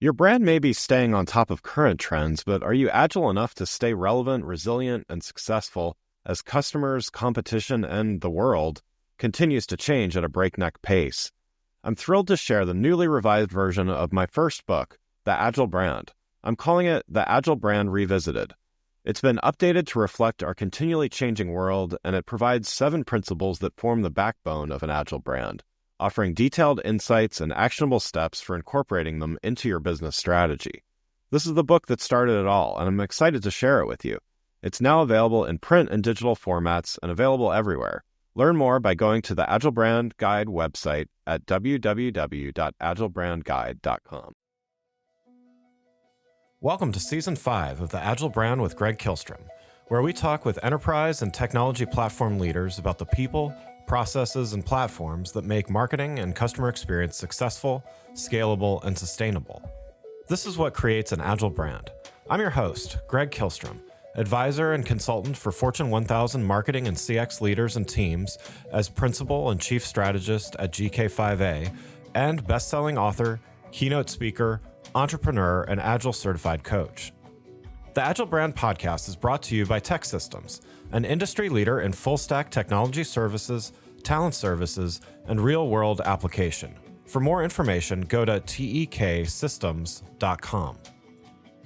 Your brand may be staying on top of current trends, but are you agile enough to stay relevant, resilient, and successful as customers, competition, and the world continues to change at a breakneck pace? I'm thrilled to share the newly revised version of my first book, The Agile Brand. I'm calling it The Agile Brand Revisited. It's been updated to reflect our continually changing world, and it provides 7 principles that form the backbone of an agile brand, offering detailed insights and actionable steps for incorporating them into your business strategy. This is the book that started it all, and I'm excited to share it with you. It's now available in print and digital formats and available everywhere. Learn more by going to the Agile Brand Guide website at www.agilebrandguide.com. Welcome to Season 5 of The Agile Brand with Greg Kihlstrom, where we talk with enterprise and technology platform leaders about the people, processes, and platforms that make marketing and customer experience successful, scalable, and sustainable. This is what creates an agile brand. I'm your host, Greg Kihlstrom, advisor and consultant for Fortune 1000 marketing and CX leaders and teams as principal and chief strategist at GK5A, and best-selling author, keynote speaker, entrepreneur, and agile certified coach. The Agile Brand podcast is brought to you by TEKsystems, an industry leader in full-stack technology services, talent services, and real-world application. For more information, go to teksystems.com.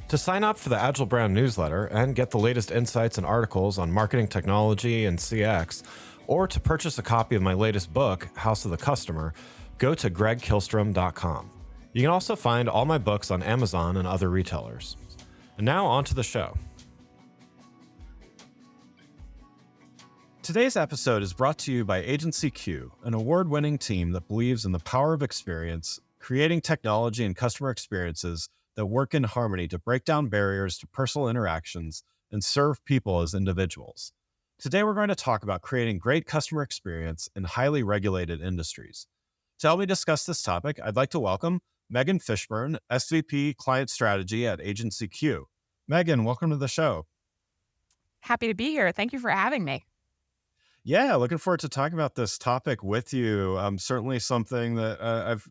To sign up for the Agile Brand newsletter and get the latest insights and articles on marketing technology and CX, or to purchase a copy of my latest book, House of the Customer, go to gregkihlstrom.com. You can also find all my books on Amazon and other retailers. And now on to the show. Today's episode is brought to you by AgencyQ, an award-winning team that believes in the power of experience, creating technology and customer experiences that work in harmony to break down barriers to personal interactions and serve people as individuals. Today, we're going to talk about creating great customer experience in highly regulated industries. To help me discuss this topic, I'd like to welcome Meghan Fishburn, SVP Client Strategy at AgencyQ. Meghan, welcome to the show. Happy to be here. Thank you for having me. Yeah, looking forward to talking about this topic with you. Certainly something that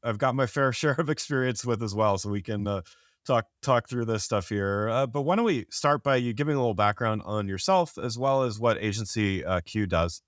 I've got my fair share of experience with as well, so we can talk through this stuff here. But why don't we start by you giving a little background on yourself as well as what AgencyQ does?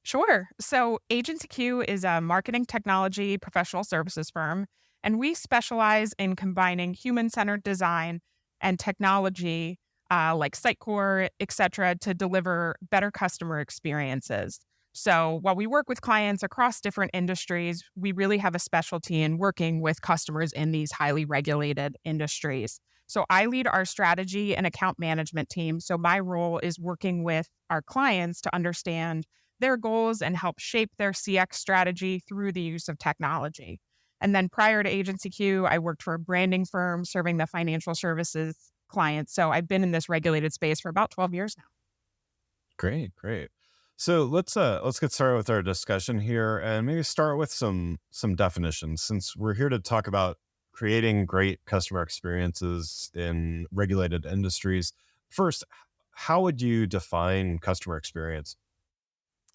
Sure. So AgencyQ is a marketing technology professional services firm, and we specialize in combining human-centered design and technology like Sitecore, et cetera, to deliver better customer experiences. So while we work with clients across different industries, we really have a specialty in working with customers in these highly regulated industries. So I lead our strategy and account management team. So my role is working with our clients to understand their goals and help shape their CX strategy through the use of technology. And then prior to AgencyQ, I worked for a branding firm serving the financial services clients. So I've been in this regulated space for about 12 years now. Great. So let's get started with our discussion here and maybe start with some definitions, since we're here to talk about creating great customer experiences in regulated industries. First, how would you define customer experience?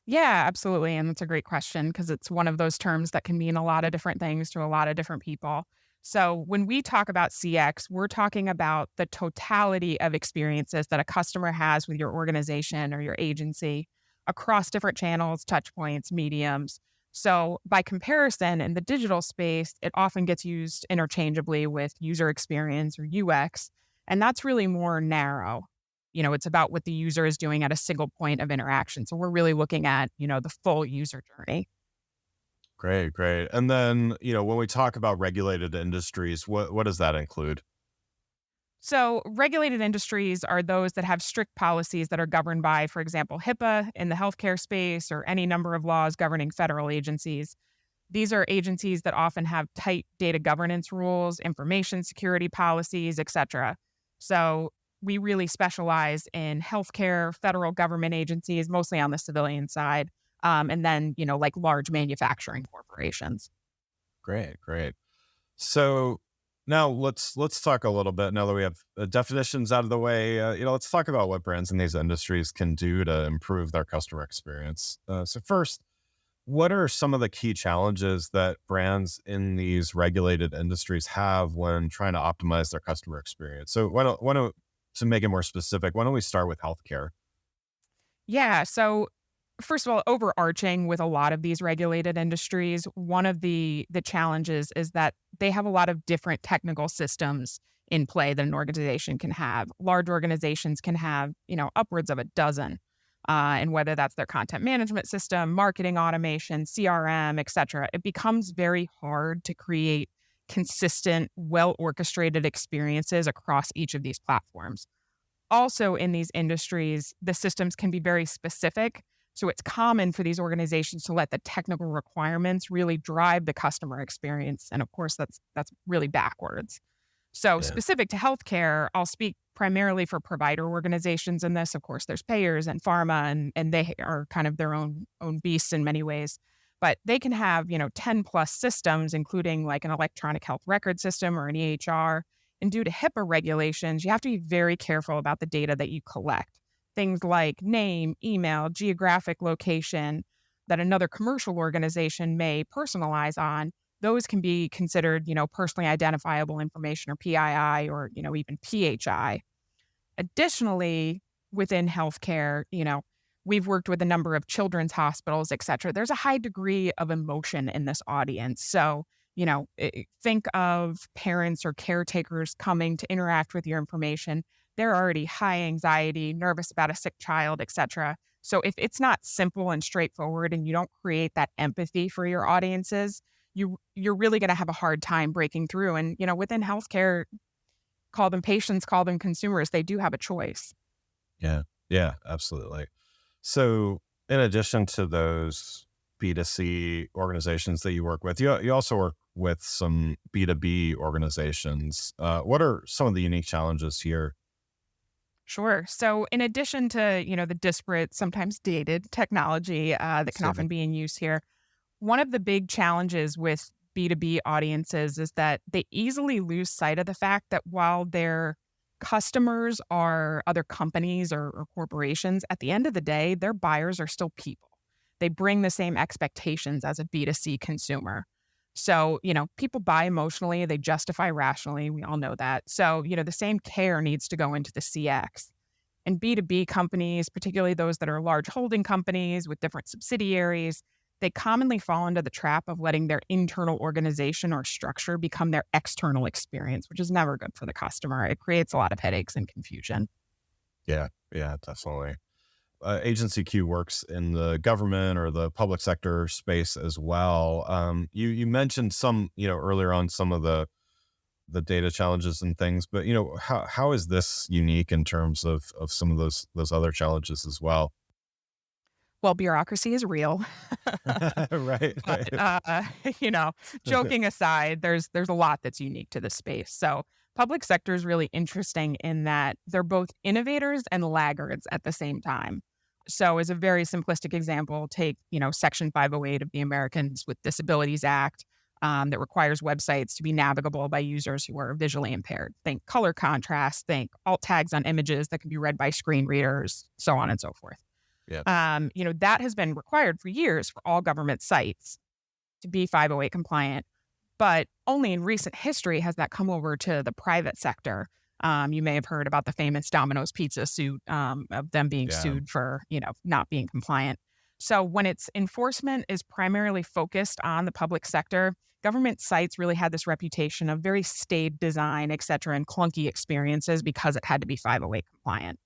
Yeah, absolutely. And that's a great question because it's one of those terms that can mean a lot of different things to a lot of different people. So when we talk about CX, we're talking about the totality of experiences that a customer has with your organization or your agency across different channels, touch points, mediums. So by comparison, in the digital space, it often gets used interchangeably with user experience or UX, and that's really more narrow. It's about what the user is doing at a single point of interaction. So we're really looking at, the full user journey. Great. And then, when we talk about regulated industries, what does that include? So regulated industries are those that have strict policies that are governed by, for example, HIPAA in the healthcare space or any number of laws governing federal agencies. These are agencies that often have tight data governance rules, information security policies, et cetera. So we really specialize in healthcare, federal government agencies, mostly on the civilian side, and then, like large manufacturing corporations. Great. So now let's talk a little bit, now that we have definitions out of the way, let's talk about what brands in these industries can do to improve their customer experience. So first, What are some of the key challenges that brands in these regulated industries have when trying to optimize their customer experience? So to make it more specific, why don't we start with healthcare? Yeah. So first of all, overarching with a lot of these regulated industries, one of the challenges is that they have a lot of different technical systems in play that an organization can have. Large organizations can have, upwards of a dozen. And whether that's their content management system, marketing automation, CRM, et cetera, it becomes very hard to create consistent, well orchestrated experiences across each of these platforms. Also, in these industries, the systems can be very specific. So it's common for these organizations to let the technical requirements really drive the customer experience. And of course, that's really backwards. So Yeah. specific to healthcare, I'll speak primarily for provider organizations in this. Of course, there's payers and pharma, and they are kind of their own beasts in many ways. But they can have, 10 plus systems, including like an electronic health record system or an EHR. And due to HIPAA regulations, you have to be very careful about the data that you collect. Things like name, email, geographic location that another commercial organization may personalize on, those can be considered, personally identifiable information or PII or, even PHI. Additionally, within healthcare, we've worked with a number of children's hospitals, et cetera. There's a high degree of emotion in this audience. So, think of parents or caretakers coming to interact with your information. They're already high anxiety, nervous about a sick child, et cetera. So if it's not simple and straightforward and you don't create that empathy for your audiences, you're really going to have a hard time breaking through. And, within healthcare, call them patients, call them consumers, they do have a choice. Yeah. Yeah, absolutely. So in addition to those B2C organizations that you work with, you also work with some B2B organizations. What are some of the unique challenges here? Sure. So, in addition to the disparate, sometimes dated technology that can Certainly. often be in use here, one of the big challenges with B2B audiences is that they easily lose sight of the fact that while their customers are other companies or corporations, at the end of the day, their buyers are still people. They bring the same expectations as a B2C consumer. So, people buy emotionally, they justify rationally. We all know that. So, the same care needs to go into the CX. And B2B companies, particularly those that are large holding companies with different subsidiaries, they commonly fall into the trap of letting their internal organization or structure become their external experience, which is never good for the customer. It creates a lot of headaches and confusion. Yeah. Yeah, definitely. AgencyQ works in the government or the public sector space as well. You mentioned some, earlier on some of the data challenges and things, but how is this unique in terms of some of those other challenges as well? Well, bureaucracy is real. Right, But, right. you know, joking aside, there's a lot that's unique to this space. So public sector is really interesting in that they're both innovators and laggards at the same time. So as a very simplistic example, take, Section 508 of the Americans with Disabilities Act that requires websites to be navigable by users who are visually impaired. Think color contrast, think alt tags on images that can be read by screen readers, so on and so forth. Yeah. That has been required for years for all government sites to be 508 compliant, but only in recent history has that come over to the private sector. You may have heard about the famous Domino's Pizza suit of them being Yeah. sued for, not being compliant. So when its enforcement is primarily focused on the public sector, government sites really had this reputation of very staid design, et cetera, and clunky experiences because it had to be 508 compliant.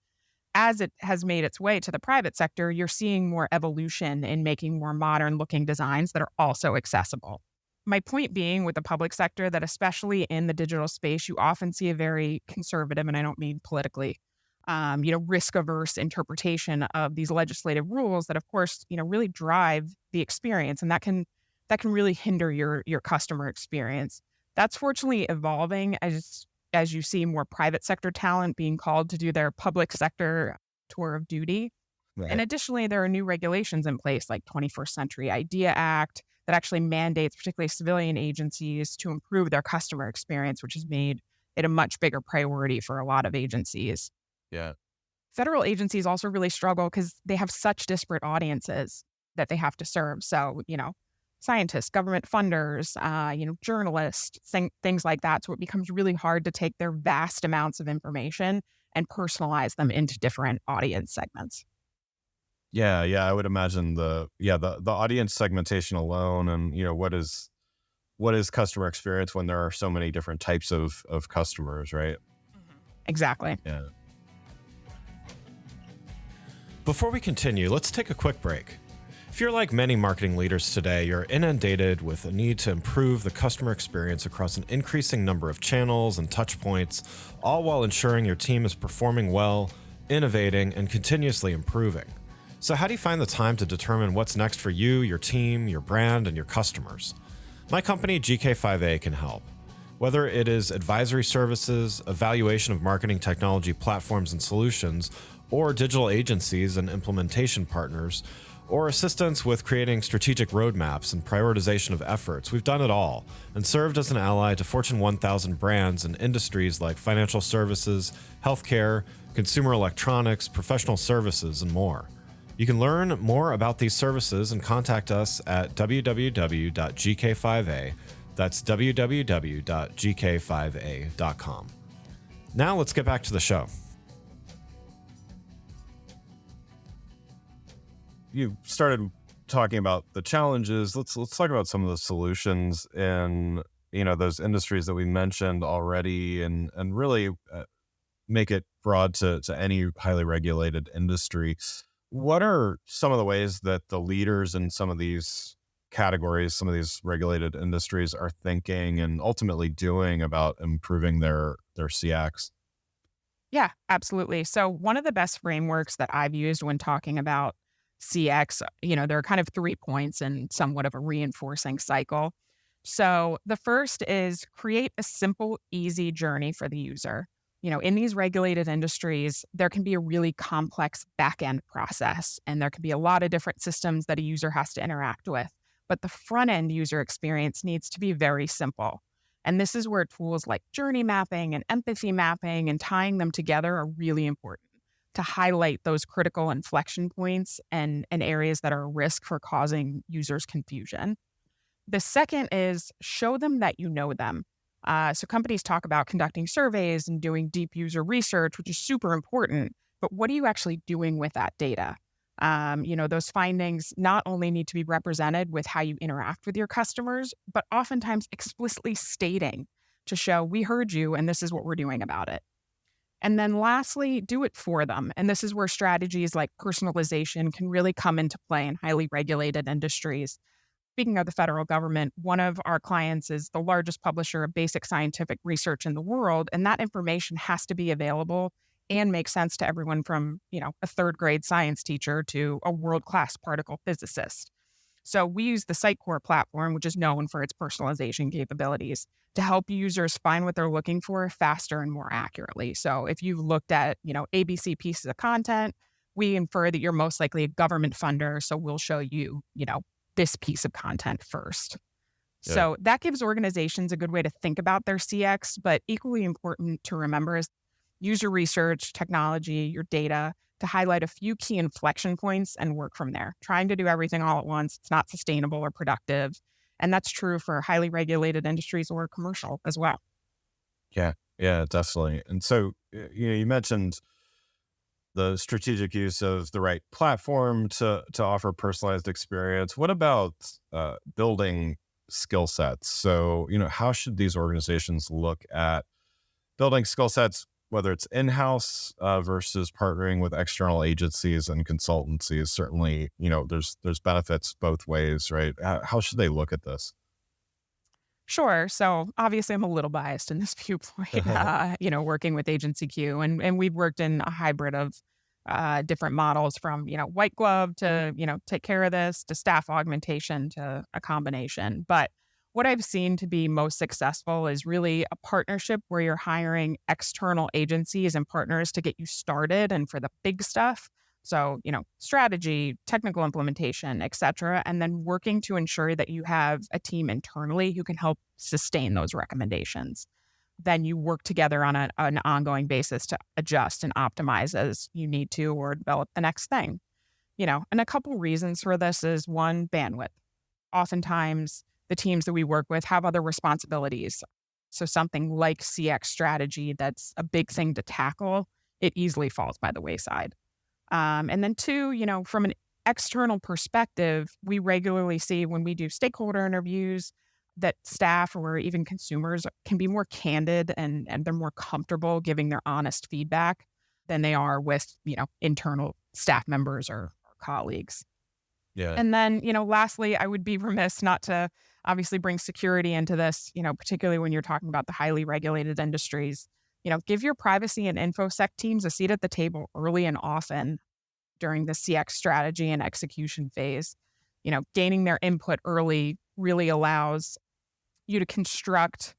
As it has made its way to the private sector, you're seeing more evolution in making more modern looking designs that are also accessible. My point being with the public sector that especially in the digital space, you often see a very conservative, and I don't mean politically, risk averse interpretation of these legislative rules that, of course, really drive the experience, and that can really hinder your customer experience. That's fortunately evolving as you see more private sector talent being called to do their public sector tour of duty. And Right. additionally, there are new regulations in place like 21st Century Idea Act that actually mandates particularly civilian agencies to improve their customer experience, which has made it a much bigger priority for a lot of agencies. Yeah. Federal agencies also really struggle because they have such disparate audiences. that they have to serve. So, scientists, government funders, journalists, things like that. So it becomes really hard to take their vast amounts of information and personalize them into different audience segments. Yeah, I would imagine the audience segmentation alone, and what is customer experience when there are so many different types of customers, right? Exactly. Yeah. Before we continue, let's take a quick break. If you're like many marketing leaders today, you're inundated with a need to improve the customer experience across an increasing number of channels and touch points, all while ensuring your team is performing well, innovating, and continuously improving. So how do you find the time to determine what's next for you, your team, your brand, and your customers? My company, GK5A, can help. Whether it is advisory services, evaluation of marketing technology platforms and solutions, or digital agencies and implementation partners, or assistance with creating strategic roadmaps and prioritization of efforts, we've done it all and served as an ally to Fortune 1000 brands in industries like financial services, healthcare, consumer electronics, professional services, and more. You can learn more about these services and contact us at www.gk5a. That's www.gk5a.com. Now let's get back to the show. You started talking about the challenges. Let's talk about some of the solutions in those industries that we mentioned already, and really make it broad to any highly regulated industry. What are some of the ways that the leaders in some of these categories, some of these regulated industries, are thinking and ultimately doing about improving their CX? Yeah, absolutely. So one of the best frameworks that I've used when talking about CX, there are kind of 3 points and somewhat of a reinforcing cycle. So the first is create a simple, easy journey for the user. In these regulated industries, there can be a really complex back-end process, and there can be a lot of different systems that a user has to interact with. But the front-end user experience needs to be very simple. And this is where tools like journey mapping and empathy mapping and tying them together are really important to highlight those critical inflection points and areas that are a risk for causing users confusion. The second is show them that you know them. So companies talk about conducting surveys and doing deep user research, which is super important, but what are you actually doing with that data? Those findings not only need to be represented with how you interact with your customers, but oftentimes explicitly stating to show we heard you and this is what we're doing about it. And then lastly, do it for them. And this is where strategies like personalization can really come into play in highly regulated industries. Speaking of the federal government, one of our clients is the largest publisher of basic scientific research in the world, and that information has to be available and make sense to everyone from, a third grade science teacher to a world-class particle physicist. So we use the Sitecore platform, which is known for its personalization capabilities, to help users find what they're looking for faster and more accurately. So if you've looked at, ABC pieces of content, we infer that you're most likely a government funder, so we'll show you, this piece of content first. Yeah. So that gives organizations a good way to think about their CX, but equally important to remember is user research, technology, your data, to highlight a few key inflection points and work from there. Trying to do everything all at once, it's not sustainable or productive. And that's true for highly regulated industries or commercial as well. Yeah, definitely. And so, you mentioned the strategic use of the right platform to offer personalized experience. What about building skill sets? So, how should these organizations look at building skill sets, whether it's in-house versus partnering with external agencies and consultancies? Certainly, there's benefits both ways, right? How should they look at this? Sure. So obviously I'm a little biased in this viewpoint, working with AgencyQ, and we've worked in a hybrid of different models from, white glove to, take care of this, to staff augmentation, to a combination. But what I've seen to be most successful is really a partnership where you're hiring external agencies and partners to get you started and for the big stuff. So, strategy, technical implementation, et cetera, and then working to ensure that you have a team internally who can help sustain those recommendations. Then you work together on an ongoing basis to adjust and optimize as you need to or develop the next thing. And a couple reasons for this is one, bandwidth. Oftentimes, the teams that we work with have other responsibilities. So something like CX strategy, that's a big thing to tackle, it easily falls by the wayside. And then two, from an external perspective, we regularly see when we do stakeholder interviews that staff or even consumers can be more candid and they're more comfortable giving their honest feedback than they are with, internal staff members or colleagues. Yeah. And then, lastly, I would be remiss not to obviously bring security into this, particularly when you're talking about the highly regulated industries. Give your privacy and InfoSec teams a seat at the table early and often during the CX strategy and execution phase. Gaining their input early really allows you to construct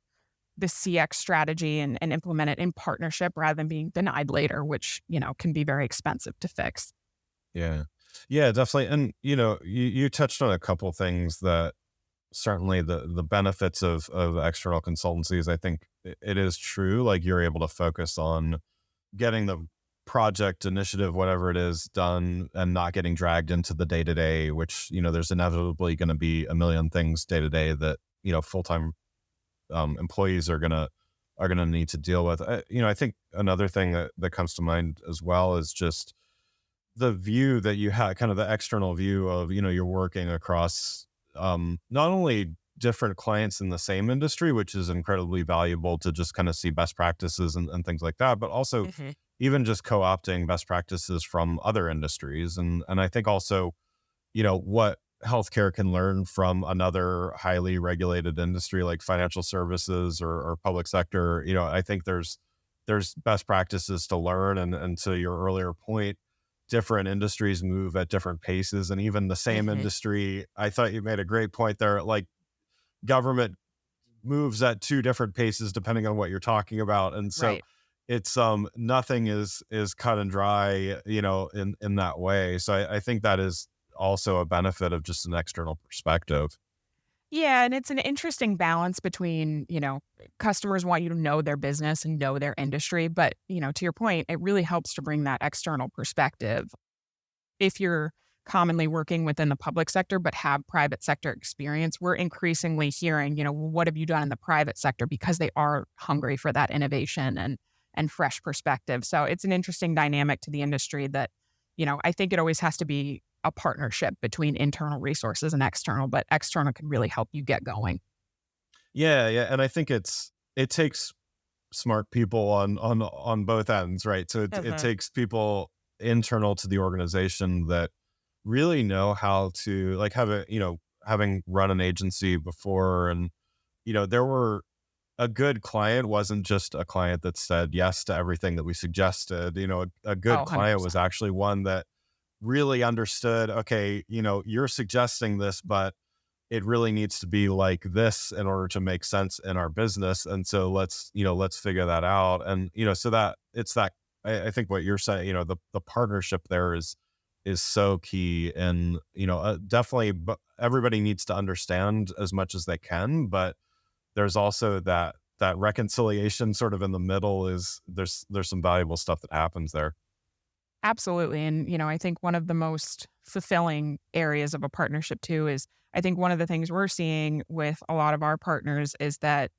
the CX strategy and implement it in partnership rather than being denied later, which, can be very expensive to fix. Yeah. Yeah, definitely. And, you touched on a couple things that certainly the benefits of external consultancies. I think it is true. Like you're able to focus on getting the project initiative, whatever it is, done and not getting dragged into the day to day, which, there's inevitably going to be a million things day to day that, full-time employees are going to need to deal with. I think another thing that comes to mind as well is just the view that you have, kind of the external view of, you're working across not only different clients in the same industry, which is incredibly valuable to just kind of see best practices and things like that, but also even just co-opting best practices from other industries. And I think also, what healthcare can learn from another highly regulated industry like financial services or public sector. I think there's best practices to learn. And to your earlier point, different industries move at different paces, and even the same industry, I thought you made a great point there, like government moves at two different paces depending on what you're talking about. And so Right. it's nothing is cut and dry, in that way. So I think that is also a benefit of just an external perspective. Yeah, and it's an interesting balance between, customers want you to know their business and know their industry. But, to your point, it really helps to bring that external perspective. If you're commonly working within the public sector but have private sector experience, we're increasingly hearing, what have you done in the private sector, because they are hungry for that innovation and fresh perspective. So it's an interesting dynamic to the industry that, I think it always has to be a partnership between internal resources and external, but external can really help you get going. Yeah. And I think it takes smart people on both ends, right? So it takes people internal to the organization that really know how to, like, having run an agency before, and there were a good client wasn't just a client that said yes to everything that we suggested. A good Oh, client 100%. was actually one that really understood, okay, you're suggesting this, but it really needs to be like this in order to make sense in our business. And so let's figure that out. And, so that it's that, I think what you're saying, the partnership there is so key. And, definitely, but everybody needs to understand as much as they can, but there's also that reconciliation sort of in the middle is there's some valuable stuff that happens there. Absolutely. And, I think one of the most fulfilling areas of a partnership too is, I think one of the things we're seeing with a lot of our partners is that,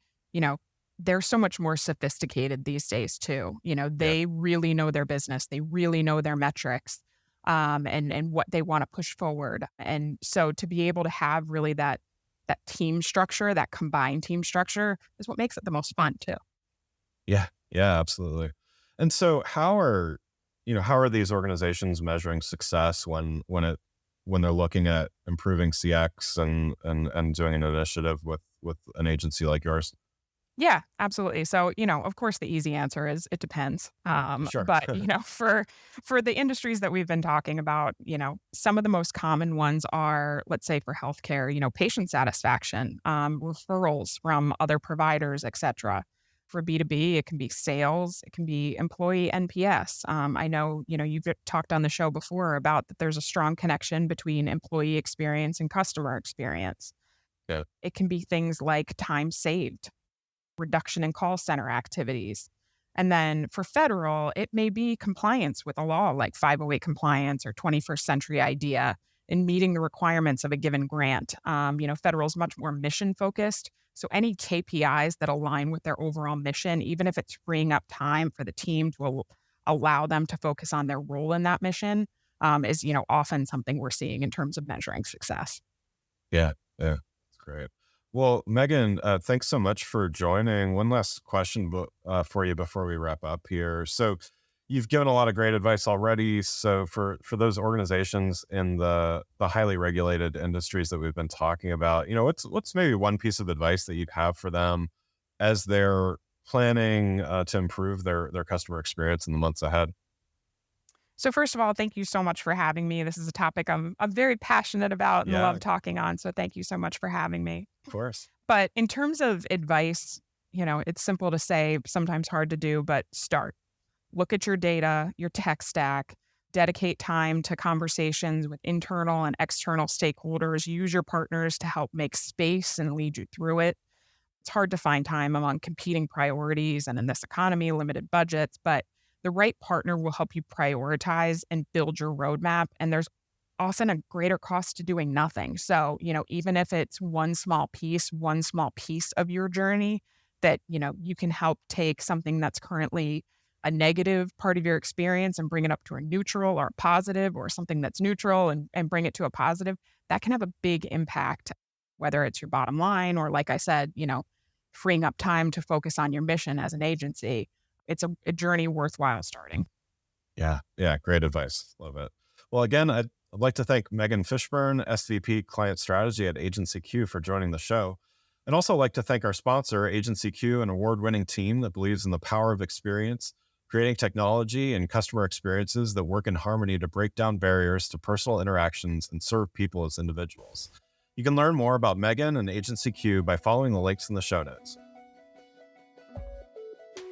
they're so much more sophisticated these days too. They really know their business. They really know their metrics, and what they want to push forward. And so to be able to have really that team structure, that combined team structure, is what makes it the most fun too. Yeah. Yeah, absolutely. And so how are these organizations measuring success when they're looking at improving CX and doing an initiative with an agency like yours? Yeah, absolutely. So, of course, the easy answer is it depends. Sure. But, for the industries that we've been talking about, some of the most common ones are, let's say for healthcare, patient satisfaction, referrals from other providers, et cetera. For B2B, it can be sales, it can be employee NPS. I know, you've talked on the show before about that there's a strong connection between employee experience and customer experience. Yeah. It can be things like time saved, reduction in call center activities. And then for federal, it may be compliance with a law like 508 compliance or 21st century idea in meeting the requirements of a given grant. Federal is much more mission focused. So any KPIs that align with their overall mission, even if it's freeing up time for the team to allow them to focus on their role in that mission, is often something we're seeing in terms of measuring success. Yeah, that's great. Well, Meghan, thanks so much for joining. One last question for you before we wrap up here. So you've given a lot of great advice already. So for those organizations in the highly regulated industries that we've been talking about, what's maybe one piece of advice that you'd have for them as they're planning to improve their customer experience in the months ahead? So first of all, thank you so much for having me. This is a topic I'm very passionate about and love talking on. So thank you so much for having me. Of course. But in terms of advice, it's simple to say, sometimes hard to do, but start. Look at your data, your tech stack, dedicate time to conversations with internal and external stakeholders. Use your partners to help make space and lead you through it. It's hard to find time among competing priorities and in this economy, limited budgets, but the right partner will help you prioritize and build your roadmap. And there's often a greater cost to doing nothing. So, even if it's one small piece of your journey that, you can help take something that's currently a negative part of your experience and bring it up to a neutral or a positive, or something that's neutral and bring it to a positive, that can have a big impact, whether it's your bottom line or, like I said, freeing up time to focus on your mission as an agency. It's a journey worthwhile starting. Yeah. Great advice. Love it. Well, again, I'd like to thank Meghan Fishburn, SVP Client Strategy at AgencyQ, for joining the show. And also like to thank our sponsor, AgencyQ, an award-winning team that believes in the power of experience, creating technology and customer experiences that work in harmony to break down barriers to personal interactions and serve people as individuals. You can learn more about Meghan and AgencyQ by following the links in the show notes.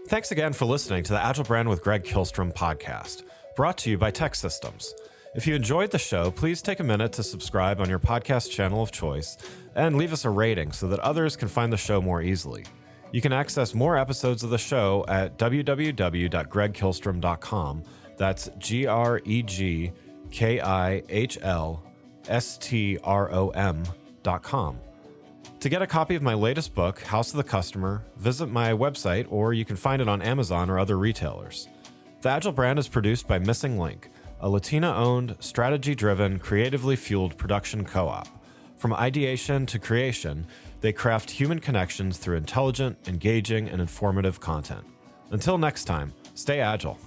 Thanks again for listening to the Agile Brand with Greg Kihlstrom podcast, brought to you by Tech Systems. If you enjoyed the show, please take a minute to subscribe on your podcast channel of choice and leave us a rating so that others can find the show more easily. You can access more episodes of the show at www.gregkihlstrom.com. That's GREGKIHLSTROM.com. To get a copy of my latest book, House of the Customer, visit my website, or you can find it on Amazon or other retailers. The Agile Brand is produced by Missing Link, a Latina-owned, strategy-driven, creatively fueled production co-op. From ideation to creation, they craft human connections through intelligent, engaging, and informative content. Until next time, stay agile.